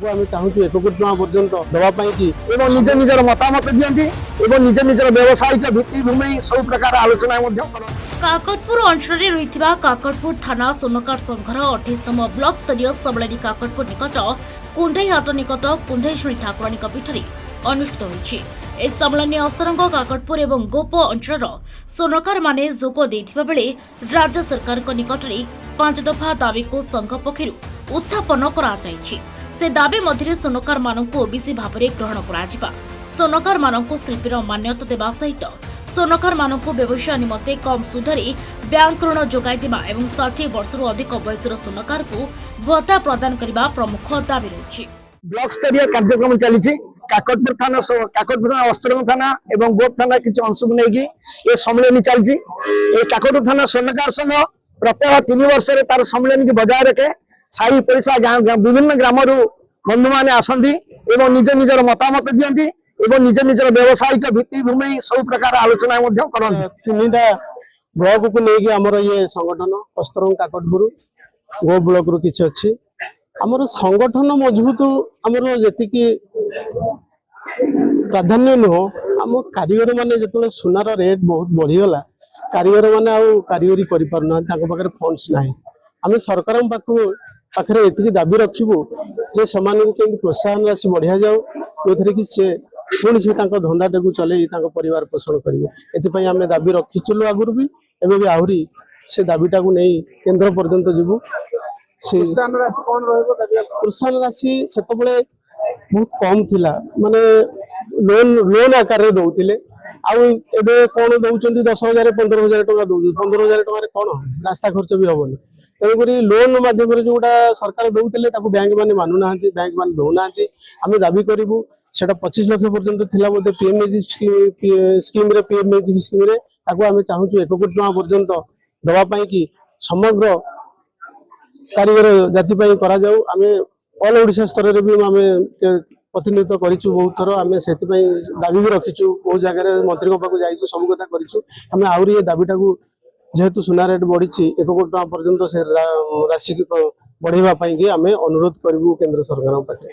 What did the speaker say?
आम चाहूँ 1 कोटी टका पर्यंत दवापाई कि निज निजर मतामत दियंती एवं निज निजर व्यावसायिक भित्तिभूमि सब प्रकार आलोचना काकटपुर अंचल रही काकटपुर थाना सोनकार संघर 28तम ब्लॉक स्तरीय सम्मेलन काकटपुर निकट कुंडई हाट निकट कुंडेश्वरी ठाकुराणी पीठ अनुष्ठित होइछि। ए सम्मेलन अस्तरंग काकटपुर एवं गोप अंचल सोनकार माने जोग देथिबा बेले राज्य सरकार निकट में 5 दफा दाबी को संघ पक्षर उत्थापन करा जाइछि। से दाबी मध्य सोनकार मानक ओबीसी भाव में ग्रहण करा सोनकार मानक शिल्पीर मान्यता देवा सहित सोनकार मानक व्यवसाय निमंते कम सुधरे बैंक ऋण जोगाई देवा एवं 60 वर्षर अधिक बयसर सोनकार को भत्ता प्रदान करने प्रमुख दाबी रही। ब्लॉक स्तरीय कार्यक्रम चली काकटपुर थाना अस्तरंग थाना एवं गोप थाना किसी अंश को लेकिन ये सम्मेलन चलती काकटपुर थाना सोनकार संघ प्रत्येक 3 वर्ष तार सम्मेलन की बजाय रखे साई पड़िशा विभिन्न ग्राम बंधु मैंने आसती एवं निज निजर मतामत दियंती एवं निज निजर व्यावसायिक भित्तिभूमि सब प्रकार आलोचना करती। 3टा ब्लॉक को लेकिन आमर ये संगठन अस्तरंग काकटपुर गो ब्लॉक रु किछि अछि आमर संगठन मजबूत आमर जेतिकी प्राधान्य नुह आम कारीगर माने जो सुनार रेट बहुत बढ़ीगला कारीगर माने आउ कारीगरी करि पारना पाखे फंड्स ना आम सरकार पाखे ये दाबी रखू जे से प्रोत्साहन राशि बढ़िया जाऊ जो कि सी पुणी से धंदाटा को चल परिवार पोषण करें आम दाबी रखीचु आगुरी भी एवं भी आहरी से दाबीटा को नहीं केन्द्र पर्यंत जीवु। प्रोत्साहन राशि से बहुत कम थिला माने लोन आकार में दौले आबे कौन दौरान 10,000 15,000 टका दौर 15,000 टकर कौन रास्ता खर्च भी हेनी तेणुक लोन मध्यम जोटा सरकार दौले बैंक मैंने मानुना बैंक मैंने दौना आम दाबी करूँ से 25 लाख पर्यंत थिला बोधे पीएमएजी स्कीम रे पीएमएजी स्कीम रे आम चाहूँ 1 कोटी टका पर्यंत दवापाई कि समग्र कारीगर जाति करा जाऊ आम ऑल ओडिशा स्तर रे भी आम प्रतिनिधित्व करूँ बहुत थर आम से दाबी भी रखीचु बहुत जगह मंत्री पाक जाइए सब कथा करूँ आम आहरी ये दाबीटा को जेहेतु सुना रेट बढ़ी 1 कोटी टका पर्यंत से राशि बढ़ाइवाई आम अनुरोध करूँ केंद्र सरकार पाखे।